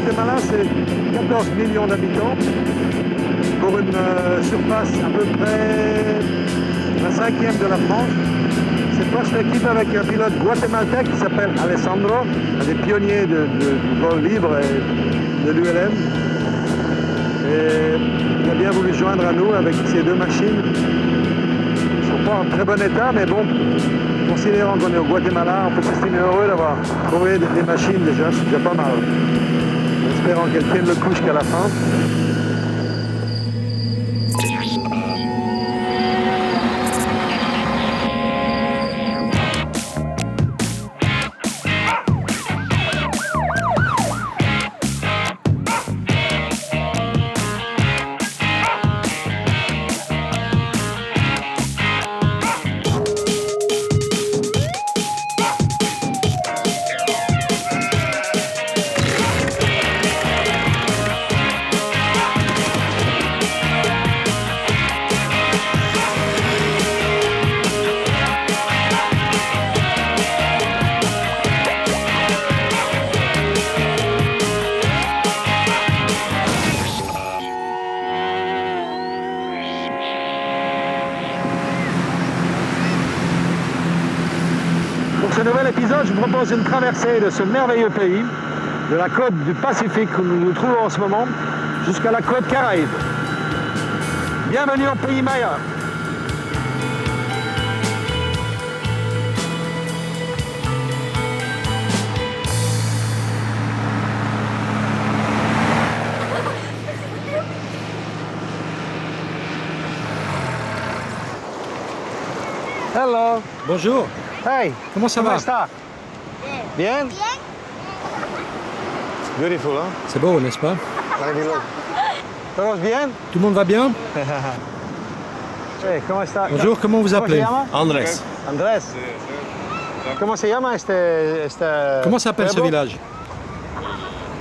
Guatemala, c'est 14 millions d'habitants pour une surface à peu près la cinquième de la France. C'est proche l'équipe avec un pilote guatémaltèque qui s'appelle Alessandro, un des pionniers du vol libre et de l'ULM. Et il a bien voulu joindre à nous avec ces deux machines. Ils ne sont pas en très bon état, mais bon, considérant qu'on est au Guatemala, on peut s'estimer heureux d'avoir trouvé des machines déjà, c'est déjà pas mal. En espérant qu'elles tiennent le coup jusqu'à la fin. Pour ce nouvel épisode, je vous propose une traversée de ce merveilleux pays, de la côte du Pacifique où nous nous trouvons en ce moment, jusqu'à la côte Caraïbe. Bienvenue au pays Maya. Hello. Bonjour, Hey. comment ça va? Bien? Beautiful, hein? C'est beau, n'est-ce pas? Todos bien? Tout le monde va bien? Hey, ¿cómo está? Bonjour, comment vous ¿Cómo se appelez? llama? Andrés. Andrés. ¿Cómo se llama este Comment s'appelle ce pueblo? village?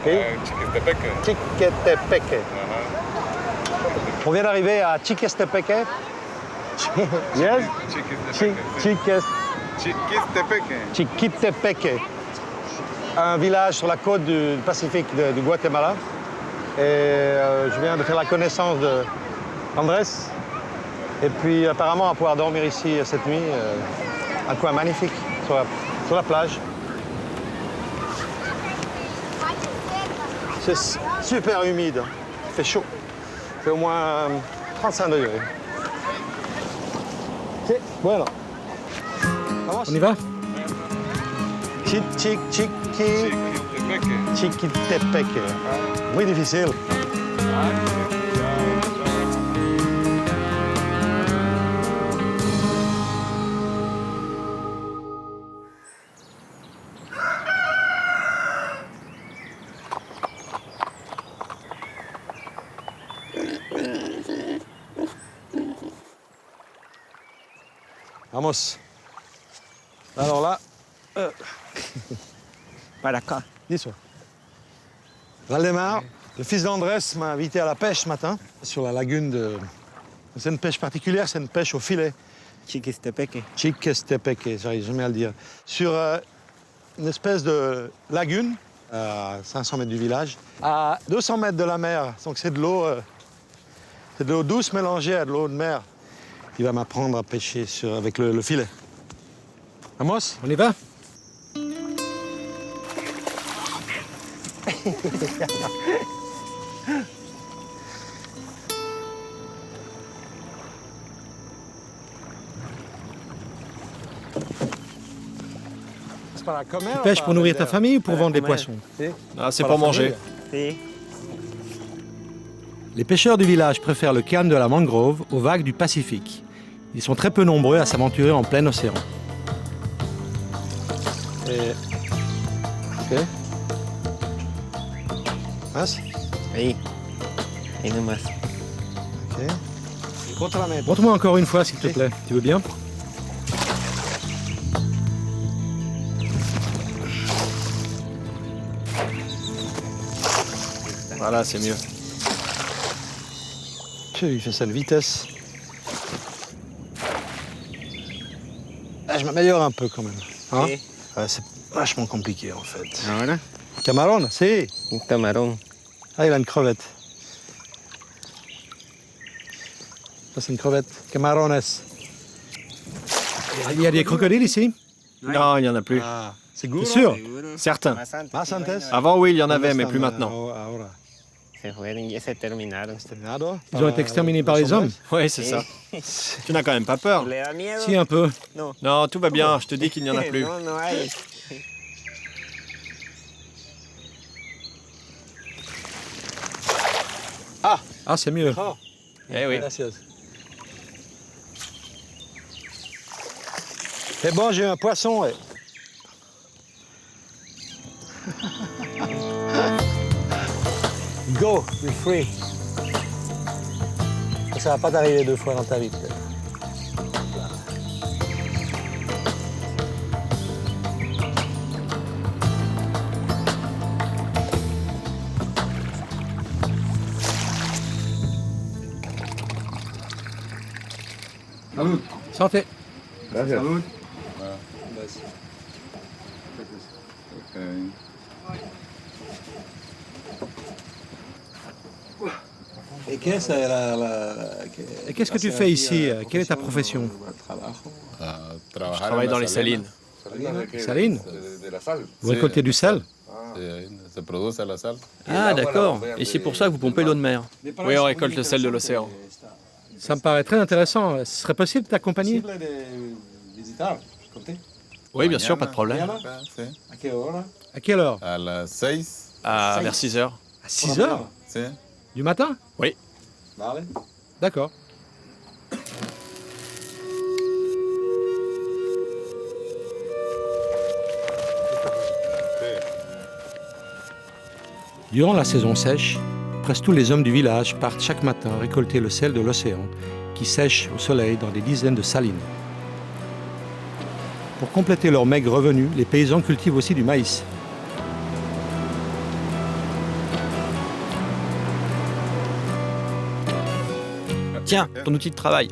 Chiquitepeque. Chiquetepeque. On vient d'arriver à Chiquetepeque. Yes? Chiquitepeque. Chiquetepeque. Un village sur la côte du Pacifique du Guatemala. Et je viens de faire la connaissance d'Andrés. Et puis apparemment, on va pouvoir dormir ici cette nuit. Un coin magnifique sur la plage. C'est super humide. Il fait chaud. Il fait au moins 35 degrés. Ok, bueno. Vamos. On y va? Chiquitepeque. Muy difficile. Vamos. Alors là, Para acá. dis-toi. Valdemar, le fils d'Andrés, m'a invité à la pêche ce matin sur la lagune de. C'est une pêche particulière, c'est une pêche au filet. Chiquitepeque. Chiquetepeque, j'arrive jamais à le dire. Sur une espèce de lagune à 500 mètres du village, à 200 mètres de la mer. Donc c'est de l'eau douce mélangée à de l'eau de mer. Il va m'apprendre à pêcher avec le filet. Vamos? On y va? Tu pêches pour nourrir ta famille ou pour vendre des poissons? Ah, c'est pour manger. Sí. Les pêcheurs du village préfèrent le calme de la mangrove aux vagues du Pacifique. Ils sont très peu nombreux à s'aventurer en plein océan. Ok. Más? Ahí. Ahí nomás. Ok. Otra meta. Montre-moi encore une fois, s'il te plaît. Tu veux bien? Voilà, c'est mieux. Il fait ça de vitesse. Ah, je m'améliore un peu quand même. Hein? Sí. Ouais, c'est vachement compliqué en fait. Ahora. Camarón, si. Un camarón. Ah, il a une crevette. Ça, c'est une crevette. Camarones. Il y a des crocodiles ici? Non, il n'y en a plus. Ah, c'est T'es sûr? Certains. Más antes. Avant, oui, il y en avait, mais plus maintenant. Ahora. Se fueron y se terminaron. Exterminado. Ils ont été exterminés par les hommes? Oui, c'est ça. Tu n'as quand même pas peur? ¿Le da miedo? Si, un peu. No. Non, tout va bien, je te dis qu'il n'y en a plus. No, no hay. Ah, c'est mieux. Oh, Eh oui. gracias. C'est bon, j'ai un poisson. Ouais. Go, we're free. Ça va pas t'arriver 2 fois dans ta vie, peut-être. Santé. Gracias. Salud. Et qu'est-ce Et qu'est-ce que tu fais ici? Quelle est ta profession? Je travaille dans les salines. Salines? Vous récoltez du sel? Ah, d'accord. Et c'est pour ça que vous pompez l'eau de mer. Oui, on récolte le sel de l'océan. Ça me paraît très intéressant. Ce serait possible de t'accompagner? Oui, bien sûr, pas de problème. À quelle heure? À vers 6 heures. À 6 heures? Du matin? Oui. D'accord. Durant la saison sèche, presque tous les hommes du village partent chaque matin récolter le sel de l'océan qui sèche au soleil dans des dizaines de salines. Pour compléter leurs maigres revenus, les paysans cultivent aussi du maïs. Tiens, ton outil de travail.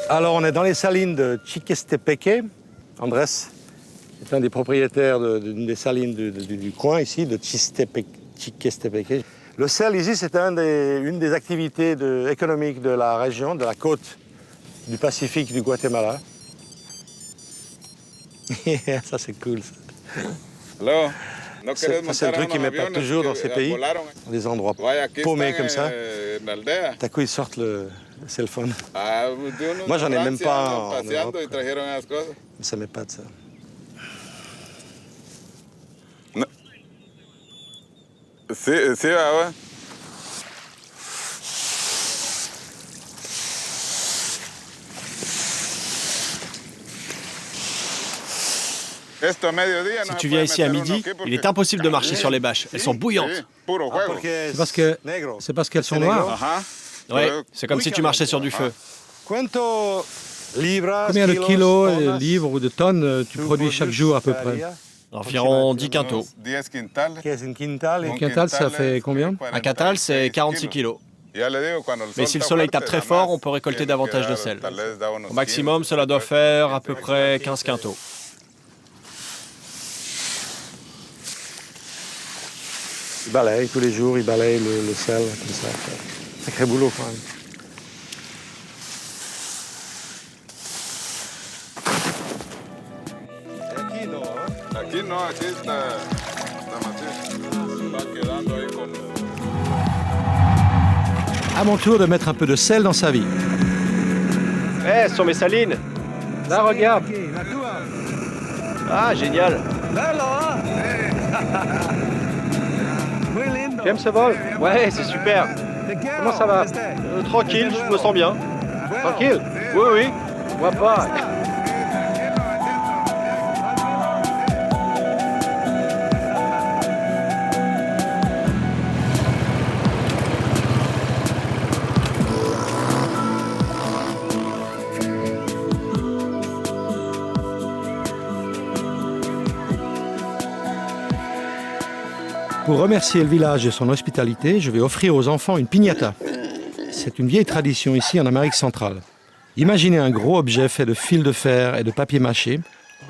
Alors, on est dans les salines de Chiquestepeque. Andrés est un des propriétaires d'une des salines du coin ici, de Chiquestepeque. Le sel ici, c'est une des activités économiques de la région, de la côte du Pacifique du Guatemala. Ça, c'est cool. Ça. C'est le truc qui m'épate toujours dans ces pays, dans des endroits paumés comme ça. Tout à coup, ils sortent le cell phone. Moi, j'en ai même pas en Europe. Ça m'épate, ça. Sí, ouais. Si tu viens ici à midi, il est impossible de marcher sur les bâches. Elles sont bouillantes. C'est parce qu'elles sont noires. Oui, c'est comme si tu marchais sur du feu. Combien de kilos, de livres ou de tonnes tu produis chaque jour à peu près? Environ 10 quintaux. Un quintal, ça fait combien? Un quintal, c'est 46 kilos. Mais si le soleil tape très fort, on peut récolter davantage de sel. Au maximum, cela doit faire à peu près 15 quintaux. Ils balayent tous les jours, ils balayent le sel comme ça. Sacré boulot quand même. À mon tour de mettre un peu de sel dans sa vie. Eh, ce sont mes salines. Là, regarde. Ah, génial. Tu aimes ce vol? Ouais, c'est super. Comment ça va? Tranquille, je me sens bien. Tranquille? Oui, oui. Moi pas. Pour remercier le village de son hospitalité, je vais offrir aux enfants une piñata. C'est une vieille tradition ici en Amérique centrale. Imaginez un gros objet fait de fils de fer et de papier mâché,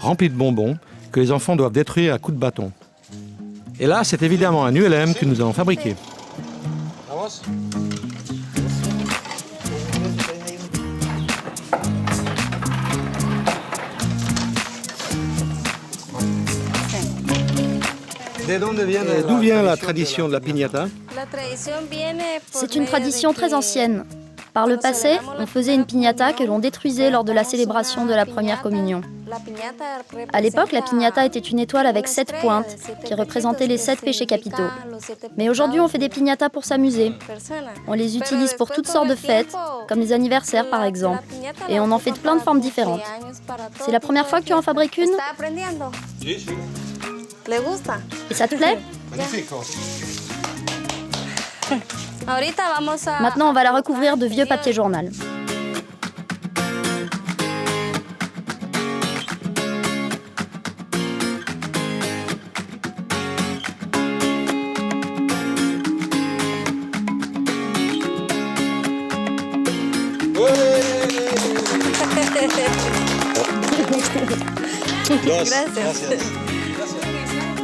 remplis de bonbons que les enfants doivent détruire à coups de bâton. Et là, c'est évidemment un ULM que nous allons fabriquer. D'où vient la tradition de la piñata? C'est une tradition très ancienne. Par le passé, on faisait une piñata que l'on détruisait lors de la célébration de la première communion. À l'époque, la piñata était une étoile avec 7 pointes qui représentaient les 7 péchés capitaux. Mais aujourd'hui, on fait des piñatas pour s'amuser. On les utilise pour toutes sortes de fêtes, comme les anniversaires par exemple. Et on en fait de plein de formes différentes. C'est la première fois que tu en fabriques une? Et ça te plaît? Maintenant, on va la recouvrir de vieux papier journal.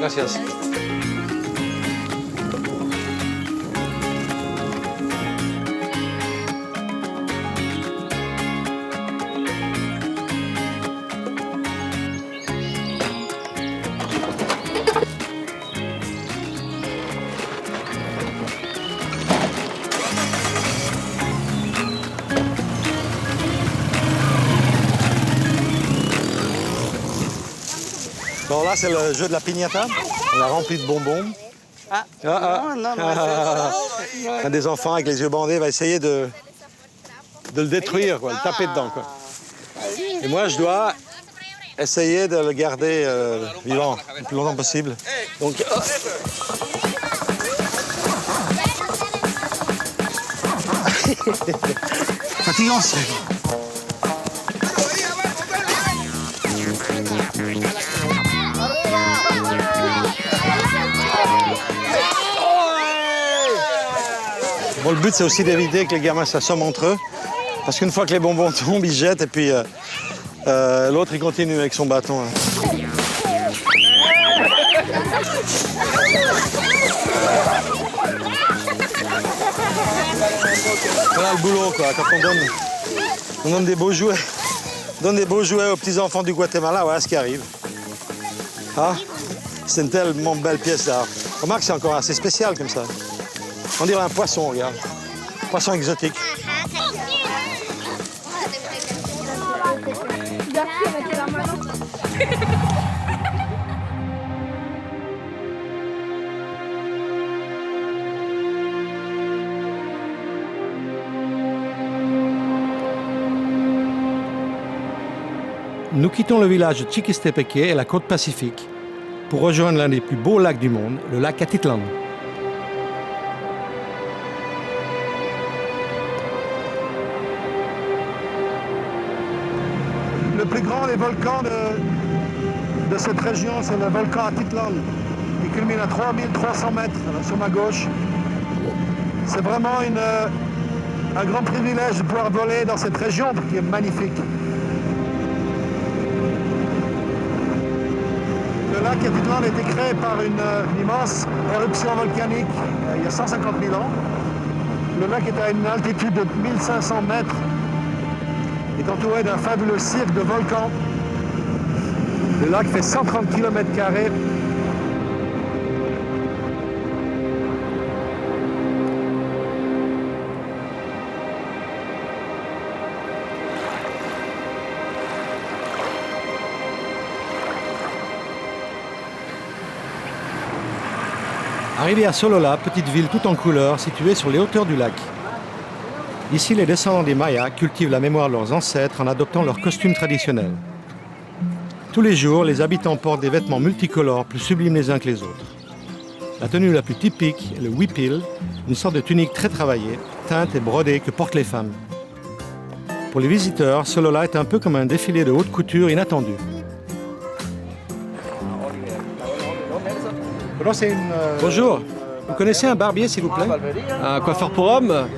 Gracias. Bon, là, c'est le jeu de la piñata. On l'a rempli de bonbons. Un des enfants avec les yeux bandés va essayer de le détruire, quoi, de taper dedans, quoi. Et moi, je dois essayer de le garder vivant le plus longtemps possible. Donc, fatigant, c'est... Bon, le but, c'est aussi d'éviter que les gamins s'assomment entre eux. Parce qu'une fois que les bonbons tombent, ils jettent et puis l'autre, il continue avec son bâton. Hein. Voilà le boulot, quoi. Quand on donne des beaux jouets, aux petits-enfants du Guatemala, voilà ce qui arrive. Ah, c'est une tellement belle pièce d'art. Remarque, c'est encore assez spécial comme ça. On dirait un poisson, regarde. Poisson exotique. Nous quittons le village de Chiquistepeque et la côte Pacifique pour rejoindre l'un des plus beaux lacs du monde, le lac Atitlan. Le plus grand des volcans de cette région, c'est le volcan Atitlan, qui culmine à 3300 mètres sur ma gauche. C'est vraiment un grand privilège de pouvoir voler dans cette région qui est magnifique. Le lac Atitlan a été créé par une immense éruption volcanique il y a 150 000 ans. Le lac est à une altitude de 1500 mètres. Il est entouré d'un fabuleux cirque de volcans. Le lac fait 130 km². Arrivé à Solola, petite ville toute en couleurs située sur les hauteurs du lac. Ici, les descendants des Mayas cultivent la mémoire de leurs ancêtres en adoptant leurs costumes traditionnels. Tous les jours, les habitants portent des vêtements multicolores plus sublimes les uns que les autres. La tenue la plus typique est le huipil, une sorte de tunique très travaillée, teinte et brodée que portent les femmes. Pour les visiteurs, Solola est un peu comme un défilé de haute couture inattendu. Bonjour, vous connaissez un barbier s'il vous plaît? Un coiffeur pour hommes?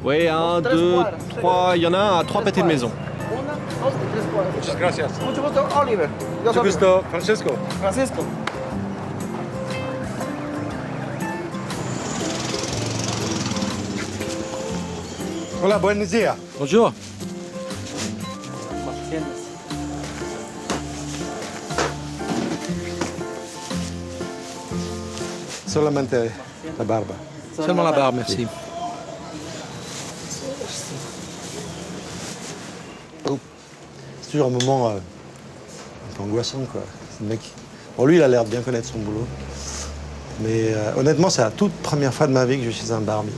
Oui, 1, 2, 3, il y en a un à 3 pâtés de maison. Muchas gracias. Mucho gusto, Oliver. Yo Mucho soy gusto, Francesco. Francisco. Hola, buenos días. Bonjour. Solamente la barba. Seulement la barbe, merci. C'est toujours un moment un peu angoissant, quoi. Ce mec. Bon, lui, il a l'air de bien connaître son boulot. Mais honnêtement, c'est la toute première fois de ma vie que je suis chez un barbier.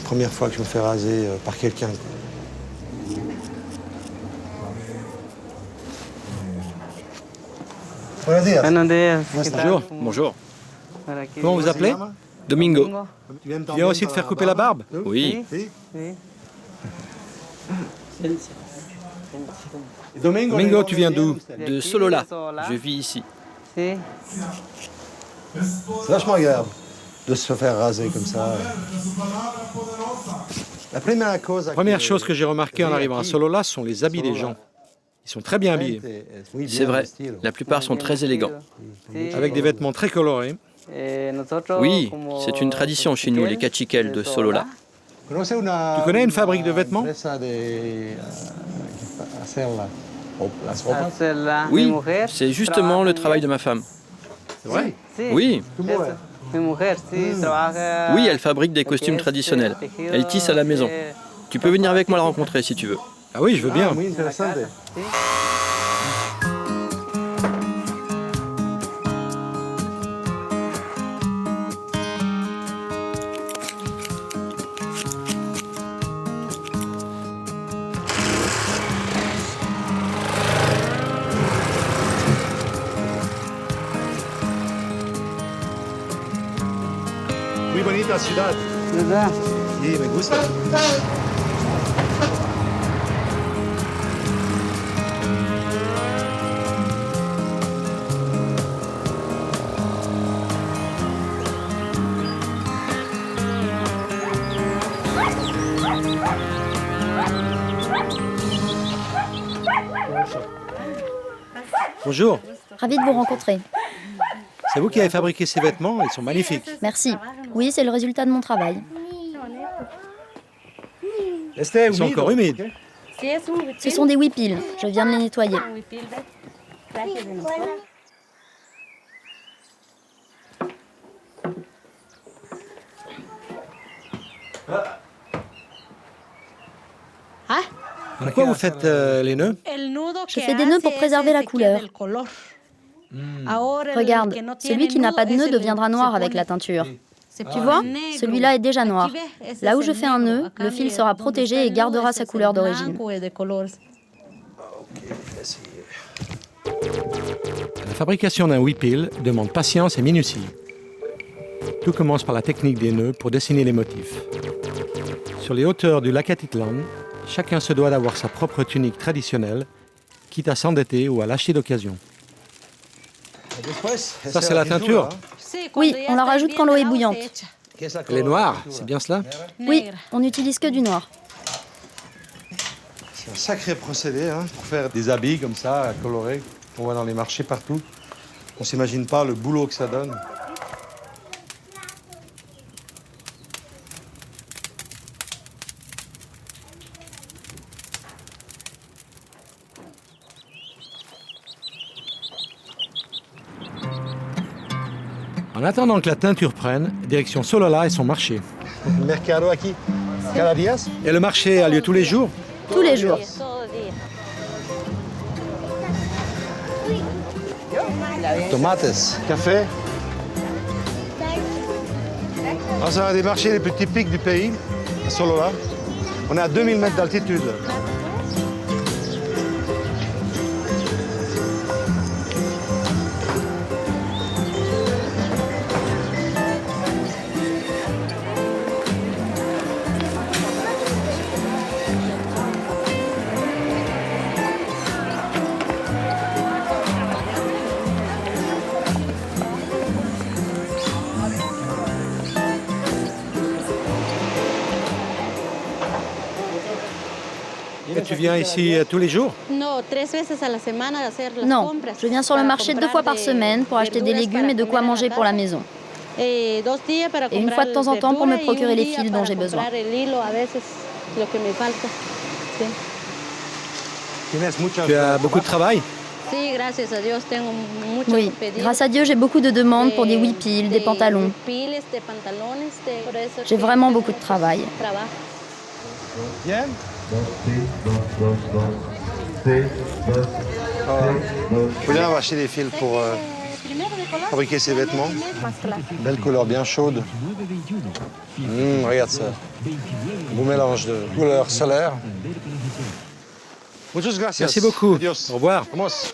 Première fois que je me fais raser par quelqu'un, quoi. Buenos días. Buenos días. Bonjour. Bonjour. Comment vous appelez? Domingo. Tu viens aussi de faire couper la barbe? Oui. Domingo, tu viens d'où? De Solola. Je vis ici. C'est vachement agréable de se faire raser comme ça. La Première chose que j'ai remarqué en arrivant à Solola, ce sont les habits des gens. Ils sont très bien habillés, C'est vrai, la plupart sont très élégants. avec des vêtements très colorés. Oui, c'est une tradition chez nous, les cachiquels de Solola. Tu connais une fabrique de vêtements? Oui, c'est justement le travail de ma femme. C'est vrai? Oui. Oui, elle fabrique des costumes traditionnels. Elle tisse à la maison. Tu peux venir avec moi la rencontrer si tu veux. Ah oui, je veux bien. Muy bonita ciudad. Sí, me gusta. Bonjour. Ravi de vous rencontrer. C'est vous qui avez fabriqué ces vêtements, ils sont magnifiques. Merci. Oui, c'est le résultat de mon travail. Ils sont encore humides. Ce sont des whippils. Je viens de les nettoyer. Pourquoi vous faites les nœuds? Je fais des nœuds pour préserver la couleur. Regarde, celui qui n'a pas de nœud deviendra noir avec la teinture. Tu vois, celui-là est déjà noir. Là où je fais un nœud, le fil sera protégé et gardera sa couleur d'origine. La fabrication d'un whipil demande patience et minutie. Tout commence par la technique des nœuds pour dessiner les motifs. Sur les hauteurs du lac Atitlan, chacun se doit d'avoir sa propre tunique traditionnelle, quitte à s'endetter ou à l'acheter d'occasion. Ça, c'est la teinture? Oui, on la rajoute quand l'eau est bouillante. Elle est noire, c'est bien cela? Oui, on n'utilise que du noir. C'est un sacré procédé pour faire des habits comme ça, colorés, qu'on voit dans les marchés partout. On ne s'imagine pas le boulot que ça donne. En attendant que la teinture prenne, direction Solola et son marché. Le mercado aquí, cada día. Et le marché a lieu tous les jours? Tous les jours. Tomates, café. Alors, c'est un des marchés les plus typiques du pays, à Solola. On est à 2000 mètres d'altitude. Tu viens ici tous les jours? Non, je viens sur le marché 2 fois par semaine pour acheter des légumes et de quoi manger pour la maison. Et une fois de temps en temps pour me procurer les fils dont j'ai besoin. Tu as beaucoup de travail? Oui, grâce à Dieu, j'ai beaucoup de demandes pour des huipiles, des pantalons. J'ai vraiment beaucoup de travail. Bien. Juliana va acheter des fils pour fabriquer ses vêtements. Belle couleur bien chaude. Regarde ça. Beau mélange de couleurs solaires. Muchas gracias. Merci beaucoup. Adios. Au revoir. Vamos.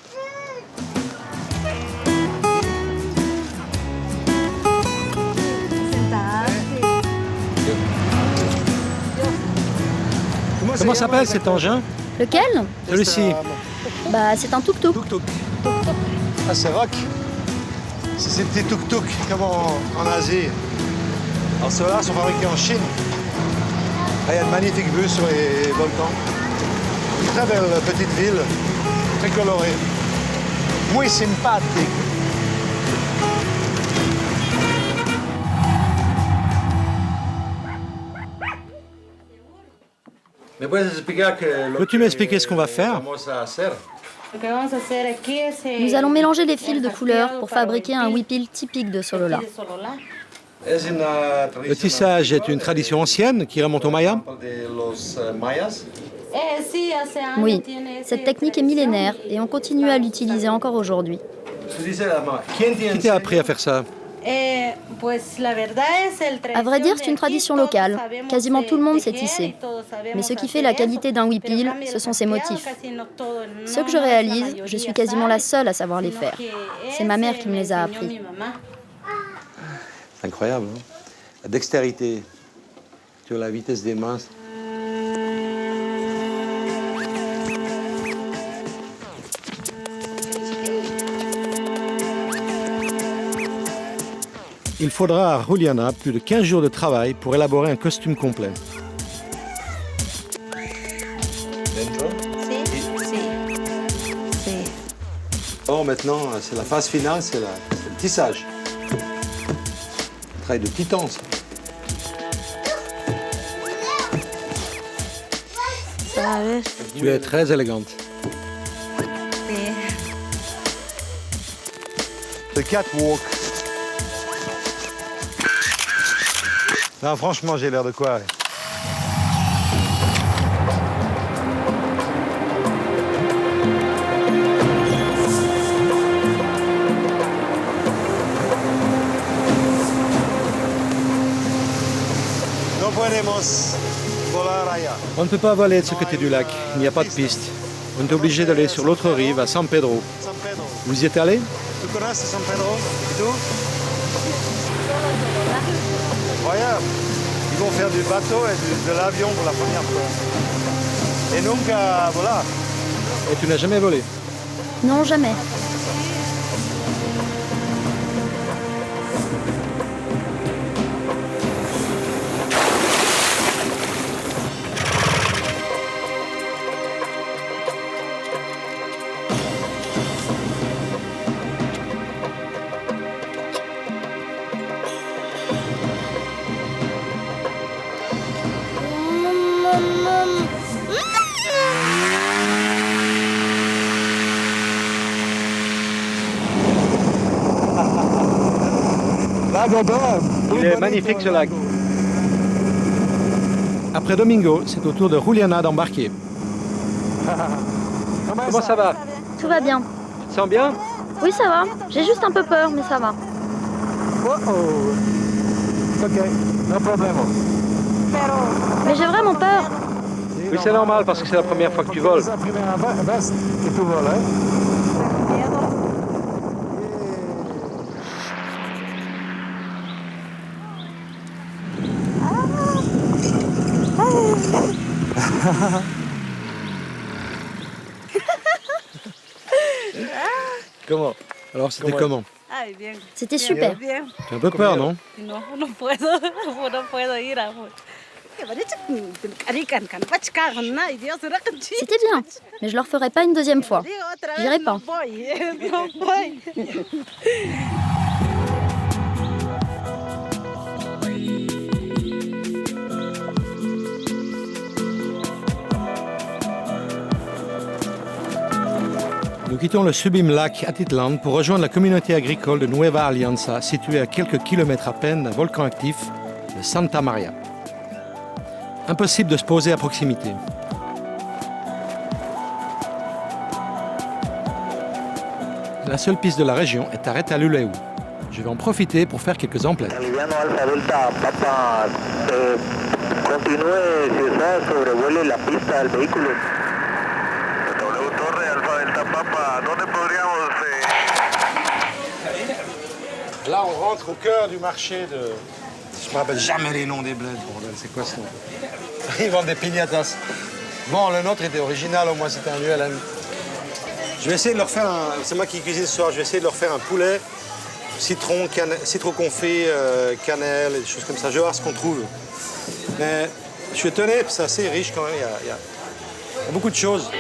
Comment s'appelle cet engin? Lequel? Celui-ci. Bah, c'est un tuk-tuk. Ah, c'est rock. C'est ces petits tuk-tuk comme en Asie. Alors ceux-là sont fabriqués en Chine. Ah, il y a de magnifiques vues sur les volcans. Une très belle petite ville, très colorée. Muy sympathique. Peux-tu m'expliquer ce qu'on va faire? Nous allons mélanger les fils de couleurs pour fabriquer un huipil typique de Solola. Le tissage est une tradition ancienne qui remonte aux Mayas. Oui, cette technique est millénaire et on continue à l'utiliser encore aujourd'hui. Qui t'a appris à faire ça? À vrai dire, c'est une tradition locale. Quasiment tout le monde sait tisser. Mais ce qui fait la qualité d'un huipil, ce sont ses motifs. Ceux que je réalise, je suis quasiment la seule à savoir les faire. C'est ma mère qui me les a appris. C'est incroyable, hein? La dextérité, tu as la vitesse des mains. Il faudra à Juliana plus de 15 jours de travail pour élaborer un costume complet. Bon, maintenant, c'est la phase finale, c'est le tissage. Travail de titan, ça. Tu es très élégante. Le catwalk. Non, franchement, j'ai l'air de quoi? No podemos volar allá. On ne peut pas voler de ce côté du lac. Il n'y a pas de piste. On est obligé d'aller sur l'autre rive, à San Pedro. San Pedro. Vous y êtes allé? Tu connais San Pedro? Et tout? Incroyable. Ils vont faire du bateau et de l'avion pour la première fois. Et donc, voilà. Et tu n'as jamais volé? Non, jamais. Il est magnifique ce lac. Après Domingo, c'est au tour de Juliana d'embarquer. Comment ça va? Tout va bien. Tu te sens bien? Oui, ça va. J'ai juste un peu peur, mais ça va. Mais j'ai vraiment peur. Oui, c'est normal parce que c'est la première fois que tu voles. Comment? Alors c'était comment? C'était super. Tu as un peu peur, non? C'était bien, mais je leur ferai pas une deuxième fois. J'irai pas. Nous quittons le sublime lac Atitlan pour rejoindre la communauté agricole de Nueva Alianza, située à quelques kilomètres à peine d'un volcan actif, le Santa Maria. Impossible de se poser à proximité. La seule piste de la région est à Retalhuleu. Je vais en profiter pour faire quelques emplettes. Là, on rentre au cœur du marché de... Je me rappelle jamais les noms des bleds, bordel, c'est quoi ce nom? Ils vendent des piñatas. Bon, le nôtre était original, au moins c'était un ULM. Je vais essayer de leur faire un... C'est moi qui cuisine ce soir, je vais essayer de leur faire un poulet, citron, citron confit, cannelle, et des choses comme ça. Je vais voir ce qu'on trouve. Mais je suis étonné, c'est assez riche quand même, il y a beaucoup de choses.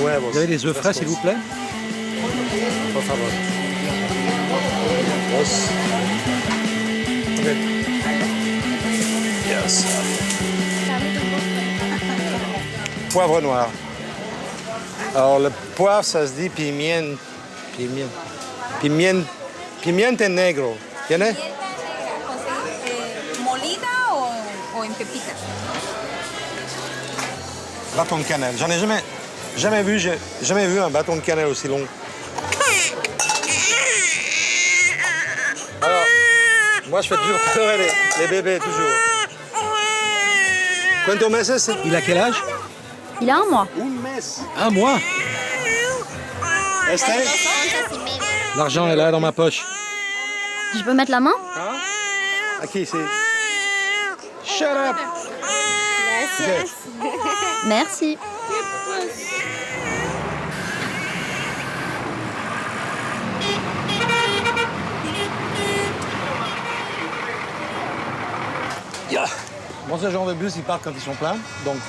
Vous avez des œufs frais, s'il vous plaît? Por favor. Dos. Okay. Yes. Poivre noir. Alors, le poivre, ça se dit pimienta negro. ¿Tiene? ¿Molida o en pepitas? Bâton de cannelle. J'en ai jamais vu un bâton de cannelle aussi long. Alors, moi, je fais toujours pleurer les bébés, toujours. Cuántos meses? Il a quel âge? Il a 1 mois. Un mes. 1 mois? Este? L'argent est là dans ma poche. Je peux mettre la main? Aquí, sí. Shut up! Gracias. Merci. Bon, ce genre de bus, ils partent quand ils sont pleins. Donc,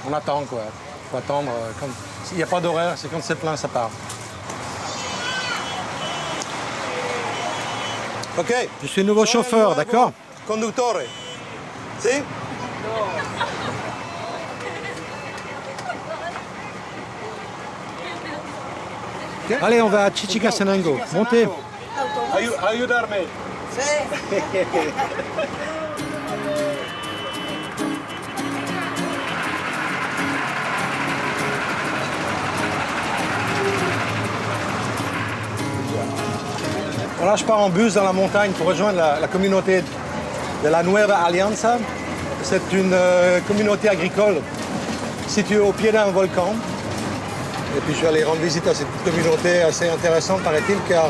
on attend, quoi. Il faut attendre. S'il n'y a pas d'horaire, c'est quand c'est plein, ça part. OK. Je suis nouveau chauffeur, d'accord? Conductore. Si? Allez, on va à Chichicastenango. Montez. Ayudarme. Voilà, je pars en bus dans la montagne pour rejoindre la communauté de la Nueva Alianza. C'est une communauté agricole située au pied d'un volcan. Et puis je vais aller rendre visite à cette communauté assez intéressante, paraît-il, car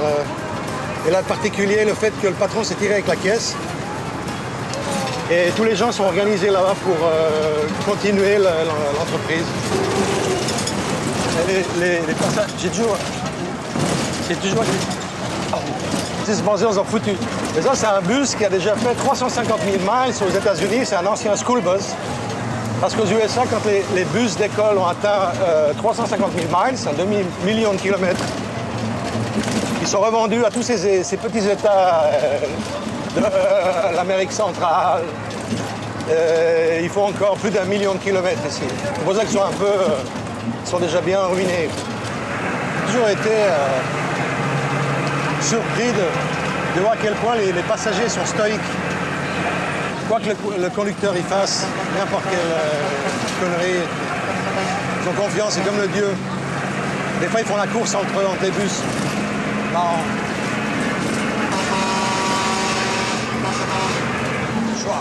elle a de particulier le fait que le patron s'est tiré avec la caisse. Et tous les gens sont organisés là-bas pour continuer l'entreprise. Les passages, j'ai toujours... Ces Braziliens ont foutu. Mais ça, c'est un bus qui a déjà fait 350 000 miles aux États-Unis. C'est un ancien school bus. Parce qu'aux USA, quand les bus d'école ont atteint 350 000 miles, c'est un demi-million de kilomètres, ils sont revendus à tous ces petits États de l'Amérique centrale. Il faut encore plus d'1 million de kilomètres ici. C'est pour ça qu'ils sont ils sont déjà bien ruinés. J'ai toujours été surpris de voir à quel point les passagers sont stoïques. Quoi que le conducteur y fasse n'importe quelle connerie, ils ont confiance, c'est comme le dieu. Des fois, ils font la course entre les bus. Marrant. Choix.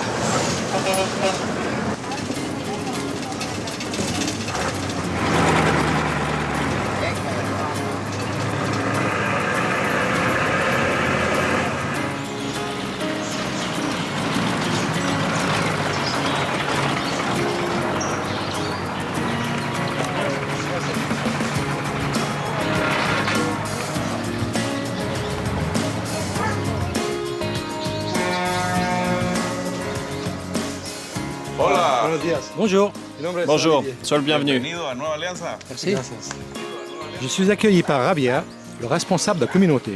Buenos días. Bonjour. Mi nombre es Bonjour, Olivier. sois le bienvenu. Bienvenido a Nueva Alianza. Merci. Je suis accueilli par Javier, le responsable de la communauté.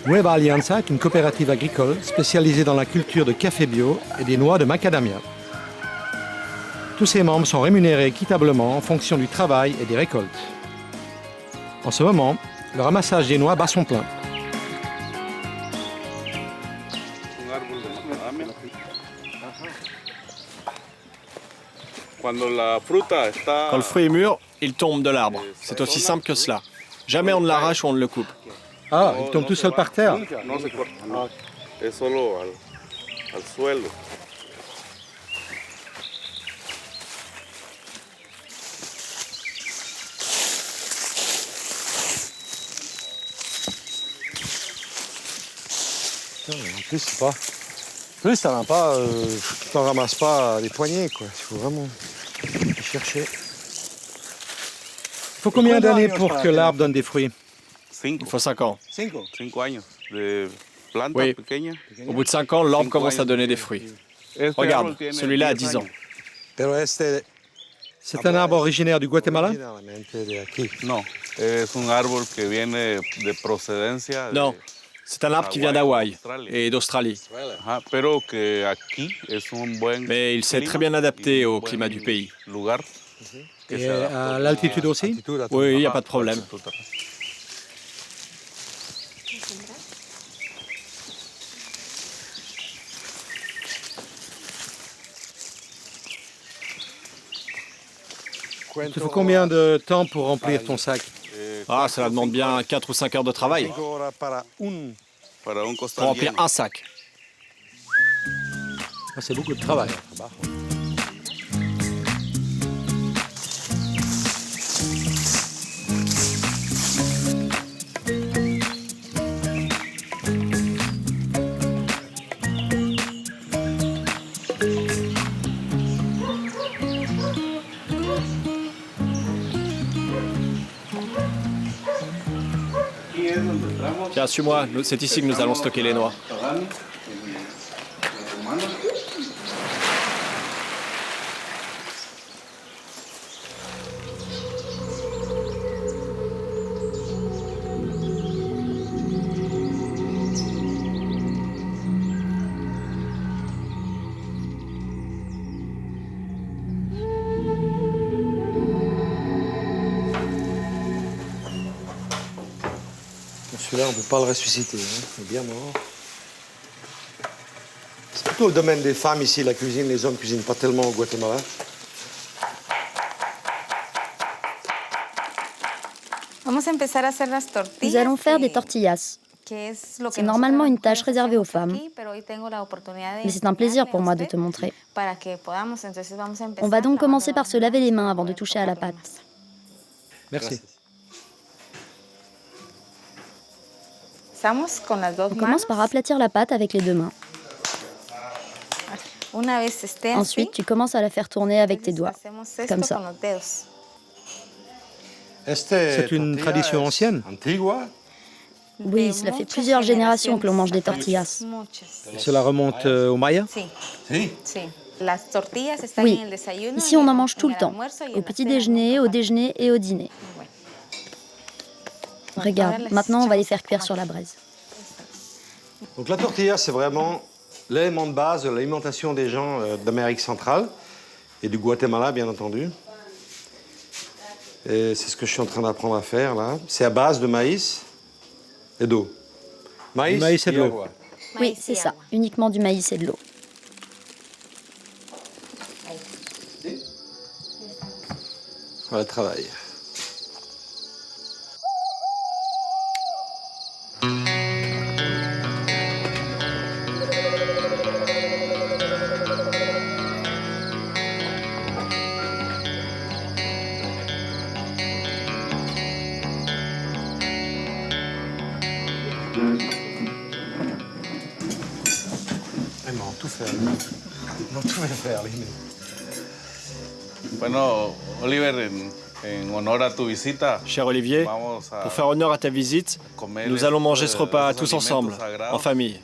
Nueva Alianza est une coopérative agricole spécialisée dans la culture de café bio et des noix de macadamia. Tous ses membres sont rémunérés équitablement en fonction du travail et des récoltes. En ce moment, le ramassage des noix bat son plein. Quand Quand le fruit est mûr, il tombe de l'arbre. C'est aussi simple que cela. Jamais on ne l'arrache ou on ne le coupe. Ah, il tombe tout seul par terre. No se corta, no. Es solo al suelo. En plus, c'est pas. Plus, t'en ramasses pas les poignets, quoi. Il faut vraiment chercher. Il faut combien d'années pour que l'arbre donne des fruits? Il faut 5 ans. 5 años de planta Oui. pequeña. Au bout de 5 ans, l'arbre commence à donner des fruits. Regarde, celui-là a 10 ans. Pero este C'est un arbre originaire du Guatemala? originalmente de aquí. No, es un árbol que viene de procedencia. Non, c'est un arbre qui vient d'Hawaï et d'Australie. Ajá, pero que aquí es un buen. Mais il s'est très bien adapté au climat du pays. Lugar. que Et se adapta à l'altitude aussi? Altitude, Oui, il n'y a pas de problème. Il te faut combien de temps pour remplir ton sac? Ah, cela demande bien 4 ou 5 heures de travail 5 horas para un. Para un pour costal remplir lleno. un sac. Ah, c'est beaucoup de travail. Tiens, suis-moi, c'est ici que nous allons stocker les noix. Celui-là, on ne peut pas le ressusciter. Hein. Il est bien mort. C'est plutôt le domaine des femmes ici, la cuisine. Les hommes ne cuisinent pas tellement au Guatemala. Nous allons faire des tortillas. C'est normalement une tâche réservée aux femmes, mais c'est un plaisir pour moi de te montrer. On va donc commencer par se laver les mains avant de toucher à la pâte. Merci. On commence par aplatir la pâte avec les deux mains. Ensuite, tu commences à la faire tourner avec tes doigts, comme ça. C'est une tradition ancienne? Antigua. Oui, cela fait plusieurs générations que l'on mange des tortillas. Et cela remonte aux Mayas? Si. Oui, ici on en mange tout le temps, au petit déjeuner, au déjeuner et au dîner. Regarde, maintenant on va les faire cuire sur la braise. Donc la tortilla, c'est vraiment l'élément de base de l'alimentation des gens d'Amérique centrale et du Guatemala, bien entendu. Et c'est ce que je suis en train d'apprendre à faire, là. C'est à base de maïs et d'eau. Maïs et de l'eau. agua. Oui, c'est ça, uniquement du maïs et de l'eau. Voilà le travail. Ils m'ont tout fait. Ils m'ont tout fait faire, les mecs. Bueno, Oliver, Cher Olivier, pour faire honneur à ta visite, nous allons manger ce repas tous ensemble, en famille.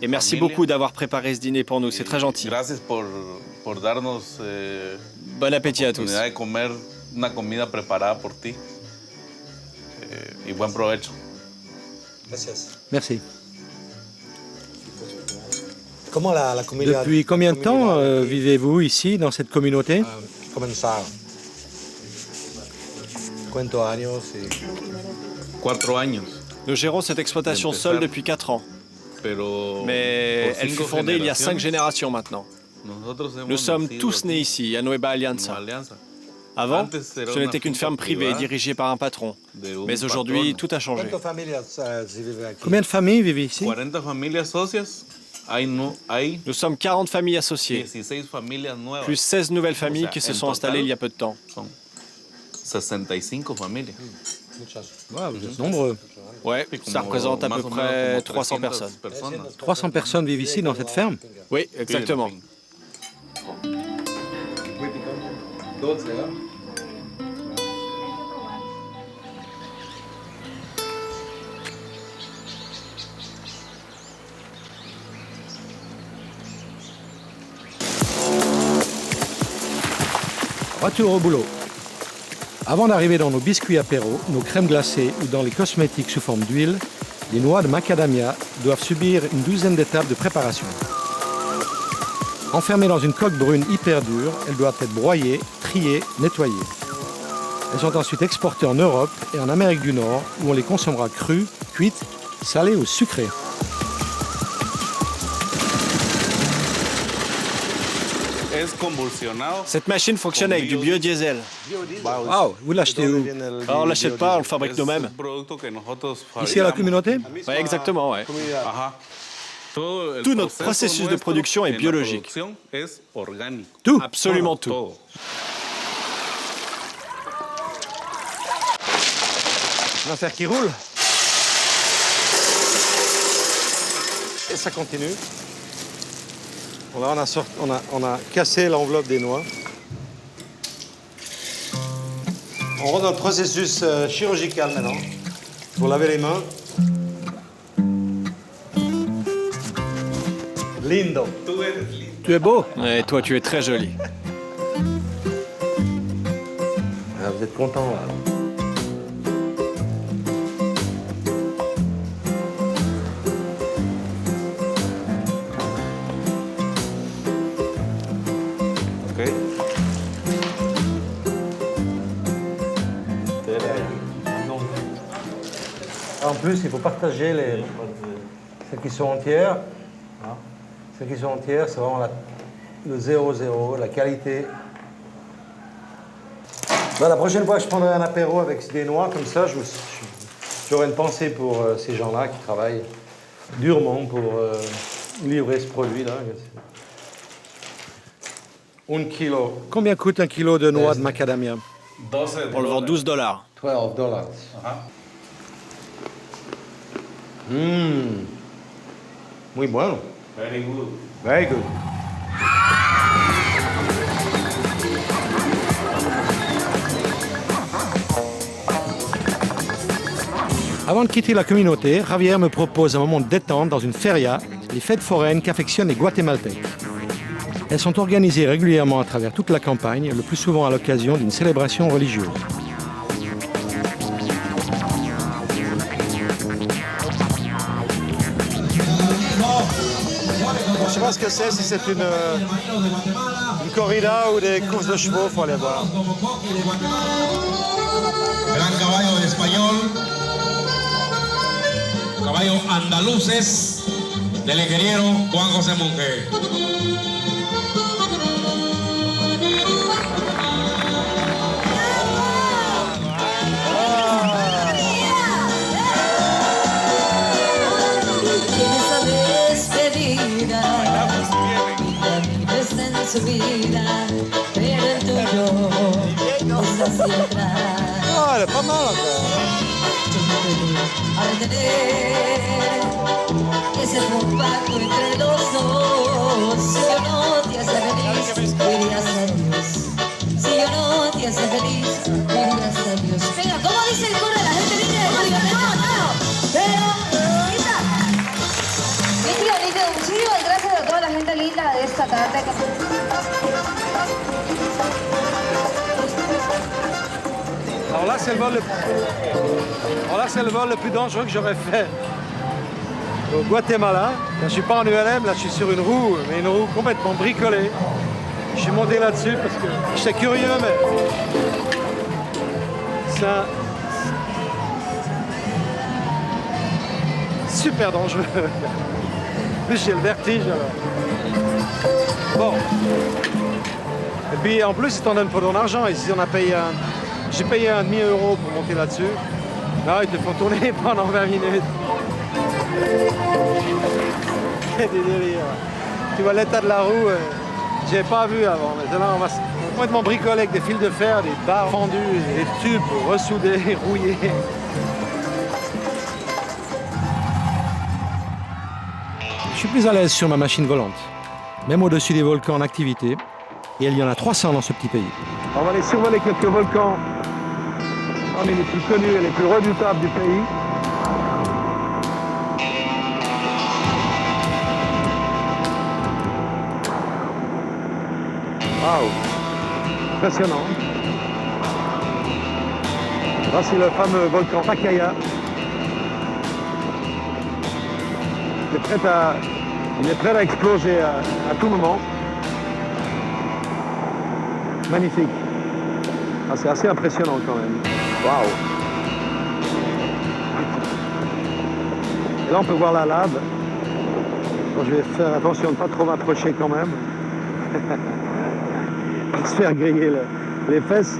Et merci beaucoup d'avoir préparé ce dîner pour nous, c'est très gentil. Bon appétit à tous. Merci. Comment la communauté... Depuis combien de temps vivez-vous ici, dans cette communauté? Comenzar. ¿Cuántos años? 4 años. Nous gérons cette exploitation seule depuis 4 ans. Mais elle fut fondée il y a 5 générations maintenant. Nous sommes tous nés ici, à Nueva Alianza. Avant, ce n'était qu'une ferme privée dirigée par un patron. Mais aujourd'hui, tout a changé. Combien de familles vivent ici? Nous sommes 40 familles associées, plus 16 nouvelles familles qui se sont installées il y a peu de temps. 65 familles. Wow, vous êtes nombreux. Ouais, ça représente à peu près 300 personnes. 300 personnes vivent ici, dans cette ferme? Oui, exactement. Retour au boulot. Avant d'arriver dans nos biscuits apéro, nos crèmes glacées ou dans les cosmétiques sous forme d'huile, les noix de macadamia doivent subir une douzaine d'étapes de préparation. Enfermées dans une coque brune hyper dure, elles doivent être broyées, triées, nettoyées. Elles sont ensuite exportées en Europe et en Amérique du Nord, où on les consommera crues, cuites, salées ou sucrées. Cette machine fonctionne avec du biodiesel. Wow, vous l'achetez où? Alors, on ne l'achète pas, on le fabrique nous-mêmes. Ici à la communauté? Oui, exactement, ouais. Tout notre processus de production est biologique. Tout? Absolument tout. Une affaire qui roule. Et ça continue. Là, on a cassé l'enveloppe des noix. On rentre dans le processus chirurgical maintenant, pour laver les mains. Lindo. Tu es beau? Et toi, tu es très jolie. Ah, vous êtes content là. En plus, il faut partager celles qui sont entières. Celles qui sont entières, c'est vraiment le 0-0, la qualité. Bah, la prochaine fois que je prendrai un apéro avec des noix comme ça, j'aurai une pensée pour ces gens-là qui travaillent durement pour livrer ce produit-là. 1 kilo. Combien coûte un kilo de noix de macadamia? On le vend $12. $12. Muy bueno. Very good. Very good. Avant de quitter la communauté, Javier me propose un moment de détente dans une feria, les fêtes foraines qu'affectionnent les Guatémaltèques. Elles sont organisées régulièrement à travers toute la campagne, le plus souvent à l'occasion d'une célébration religieuse. Je ne sais pas ce que c'est, si c'est une corrida ou des courses de chevaux, il faut aller voir. Gran caballo español, caballos andaluces del ingeniero Juan José Monge. Su vida, pero el tuyo es hacia atrás. Ah, elle est pas mal, Al tener ese compacto entre los dos, si yo no te hace feliz, dirías adiós. Si yo Alors là, c'est le vol le plus dangereux que j'aurais fait au Guatemala. Là, je ne suis pas en ULM, là, je suis sur une roue, mais une roue complètement bricolée. Je suis monté là-dessus parce que j'étais curieux, mais c'est super dangereux. En plus, j'ai le vertige, alors. Bon. Et puis, en plus, ils t'en donnent pour ton argent. Ici, j'ai payé un demi-euro pour monter là-dessus. Là, ils te font tourner pendant 20 minutes. C'est des délires. Tu vois l'état de la roue, je n'avais pas vu avant. Mais là, on va complètement bricoler avec des fils de fer, des barres fendues, des tubes ressoudés, rouillés. Je suis plus à l'aise sur ma machine volante, même au-dessus des volcans en activité. Et il y en a 300 dans ce petit pays. On va aller survoler quelques volcans parmi les plus connus et les plus redoutables du pays. Waouh! Impressionnant. Voici le fameux volcan Pacaya. Il est prêt à exploser à tout moment. Magnifique. Ah, c'est assez impressionnant quand même. Waouh! Et là, on peut voir la lave. Bon, je vais faire attention de ne pas trop m'approcher quand même. Pour se faire griller les fesses.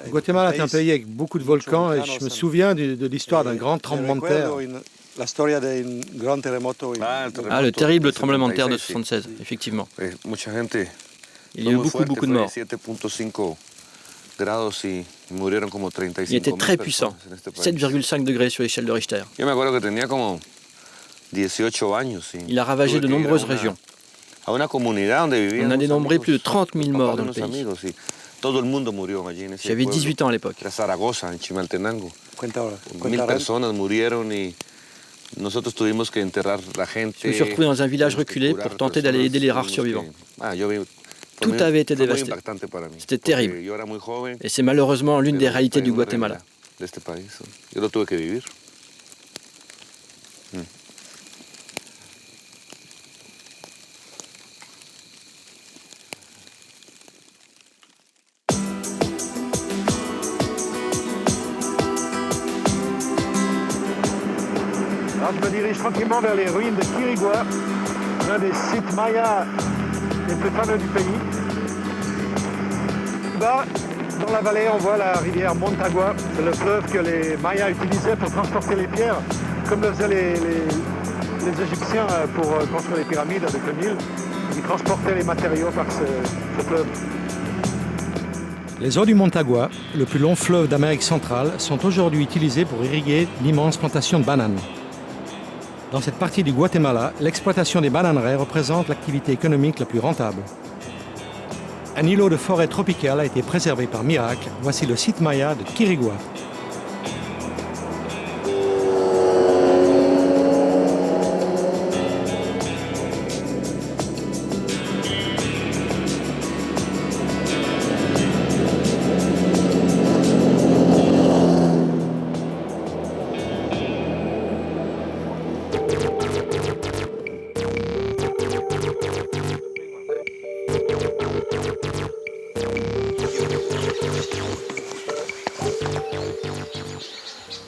Guatemala est un pays avec beaucoup de volcans et je me souviens de l'histoire d'un grand tremblement de terre. Ah, le terrible tremblement de terre de 76, effectivement. Il y a eu beaucoup de morts. Il était très puissant, 7,5 degrés sur l'échelle de Richter. Il a ravagé de nombreuses régions. On a dénombré plus de 30 000 morts dans le pays. J'avais 18 ans à l'époque. Je me suis retrouvé dans un village reculé pour tenter d'aller aider les rares survivants. Tout avait été dévasté. C'était terrible. Et c'est malheureusement l'une des réalités du Guatemala. Alors, je me dirige tranquillement vers les ruines de Quirigua, l'un des sites mayas les plus fameux du pays. Là, dans la vallée, on voit la rivière Montagua. C'est le fleuve que les Mayas utilisaient pour transporter les pierres, comme le faisaient les Égyptiens pour construire les pyramides avec le Nil. Ils transportaient les matériaux par ce fleuve. Les eaux du Montagua, le plus long fleuve d'Amérique centrale, sont aujourd'hui utilisées pour irriguer l'immense plantation de bananes. Dans cette partie du Guatemala, l'exploitation des bananeraies représente l'activité économique la plus rentable. Un îlot de forêt tropicale a été préservé par miracle. Voici le site maya de Quirigua.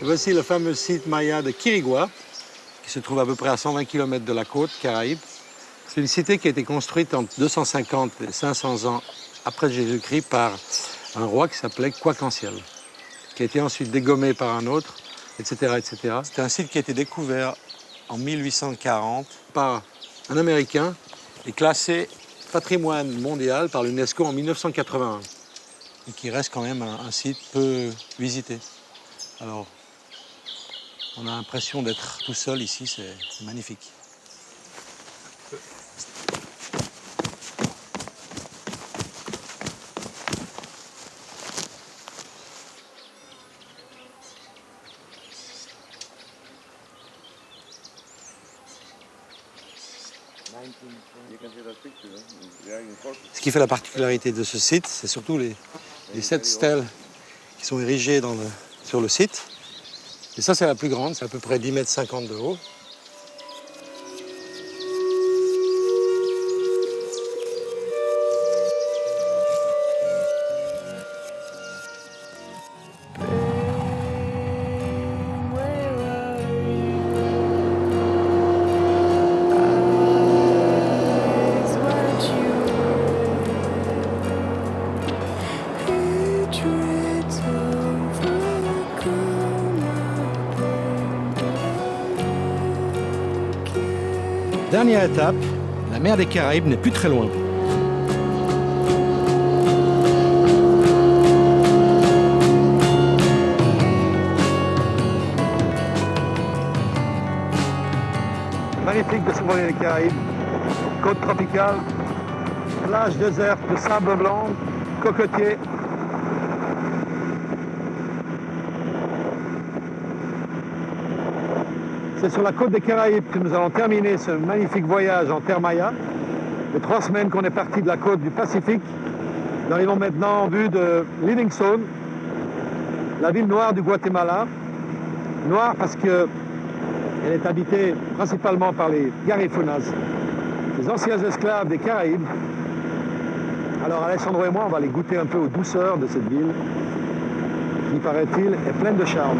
Voici le fameux site maya de Quirigua, qui se trouve à peu près à 120 km de la côte Caraïbe. C'est une cité qui a été construite entre 250 et 500 ans après Jésus-Christ par un roi qui s'appelait Quaquanciel, qui a été ensuite dégommé par un autre, etc. etc. C'est un site qui a été découvert en 1840 par un Américain et classé patrimoine mondial par l'UNESCO en 1981, et qui reste quand même un site peu visité. Alors, on a l'impression d'être tout seul ici, c'est magnifique. Ce qui fait la particularité de ce site, c'est surtout les 7 stèles qui sont érigées sur le site. Et ça, c'est la plus grande, c'est à peu près 10,50 m de haut. Dernière étape, la mer des Caraïbes n'est plus très loin. Magnifique de se promener les Caraïbes, côte tropicale, plage déserte de sable blanc, cocotiers. C'est sur la côte des Caraïbes que nous allons terminer ce magnifique voyage en terre maya. Les 3 semaines qu'on est parti de la côte du Pacifique, nous arrivons maintenant en vue de Livingstone, la ville noire du Guatemala. Noire parce qu'elle est habitée principalement par les Garifunas, les anciens esclaves des Caraïbes. Alors Alessandro et moi, on va aller goûter un peu aux douceurs de cette ville, qui, paraît-il, est pleine de charme.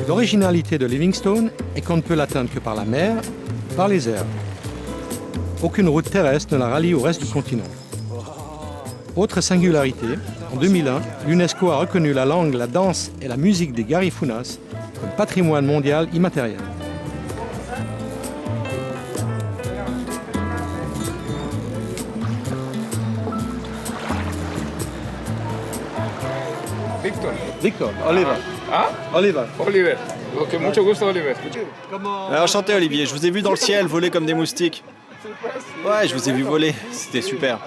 L'originalité de Livingstone est qu'on ne peut l'atteindre que par la mer, par les airs. Aucune route terrestre ne la rallie au reste du continent. Autre singularité, en 2001, l'UNESCO a reconnu la langue, la danse et la musique des Garifunas comme patrimoine mondial immatériel. Victor, Oliver. Oliver. Oliver. Ok, mucho gusto, Oliver. Enchanté Olivier, je vous ai vu dans le ciel voler comme des moustiques. Ouais, je vous ai vu voler, c'était super.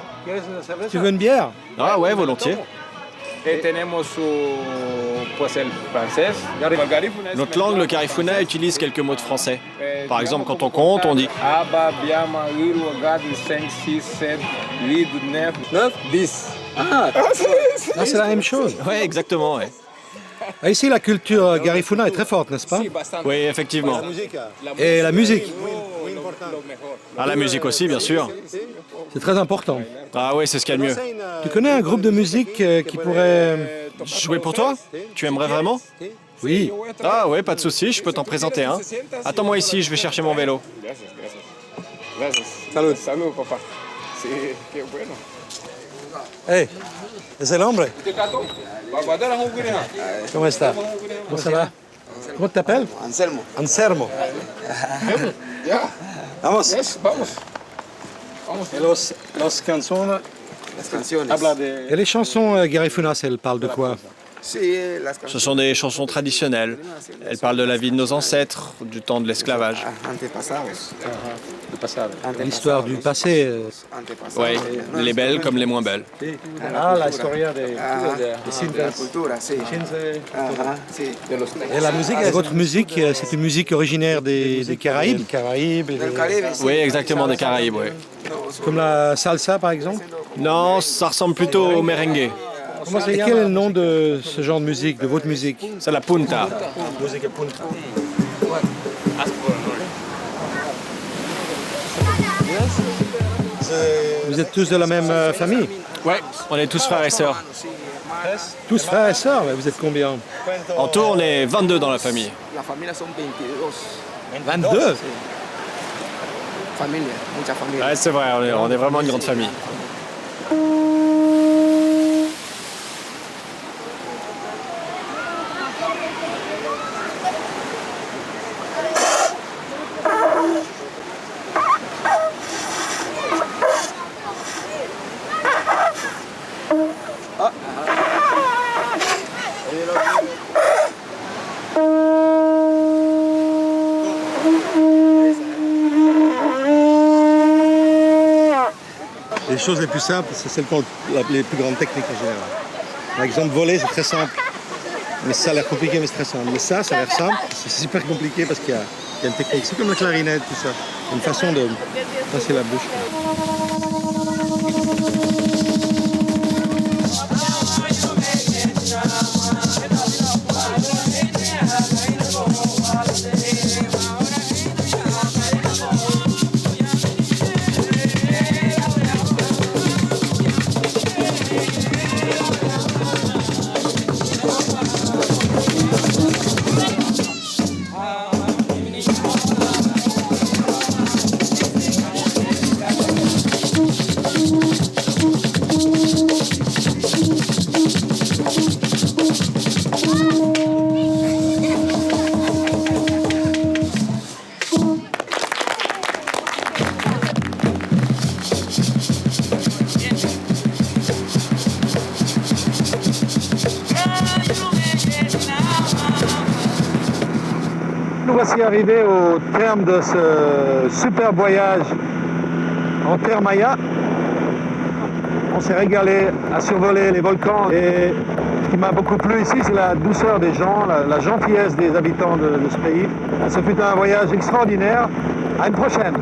Tu veux une bière? Ah ouais, volontiers. Notre langue, le Garifuna, utilise quelques mots de français. Par exemple, quand on compte, on dit 9, 10. Ah, c'est la même chose. Ouais, exactement, ouais. Ici, la culture Garifuna est très forte, n'est-ce pas? Oui, effectivement. Et la musique? Ah, la musique aussi, bien sûr. C'est très important. Ah ouais, c'est ce qu'il y a de mieux. Tu connais un groupe de musique qui pourrait... Jouer pour toi? Tu aimerais vraiment? Oui. Ah ouais, pas de souci, je peux t'en présenter un. Attends-moi ici, je vais chercher mon vélo. Salud. Salud, papa. Sí, qué bueno. Hey, es el hombre. Comment ça? Comment ça va? Comment tu t'appelles? Anselmo. Anselmo. Vamos. Yes, vamos. Los canciones. Las canciones. Habla de... Et les chansons Garifunas, elles parlent de quoi? Ce sont des chansons traditionnelles. Elles parlent de la vie de nos ancêtres, du temps de l'esclavage. L'histoire du passé. Oui, les belles comme les moins belles. Ah, la historia de Et la musique, votre musique, c'est une musique originaire des Caraïbes? Oui, exactement, des Caraïbes, oui. Comme la salsa, par exemple? Non, ça ressemble plutôt au merengue. Et quel est le nom de ce genre de musique, de votre musique? C'est la punta. Vous êtes tous de la même famille? Ouais, on est tous frères et sœurs. Tous frères et sœurs? Vous êtes combien? En tout, on est 22 dans la famille. 22? Ouais, c'est vrai, on est vraiment une grande famille. choses les plus simples, c'est celles qui ont les plus grandes techniques en général. Par exemple, voler, c'est très simple. Mais ça a l'air compliqué, mais c'est très simple. Mais ça a l'air simple, c'est super compliqué parce qu'il y a une technique. C'est comme la clarinette, tout ça. Une façon de passer la bouche. Nous voici arrivés au terme de ce super voyage en terre maya. On s'est régalé à survoler les volcans et ce qui m'a beaucoup plu ici, c'est la douceur des gens, la gentillesse des habitants de ce pays. Ce fut un voyage extraordinaire. À une prochaine.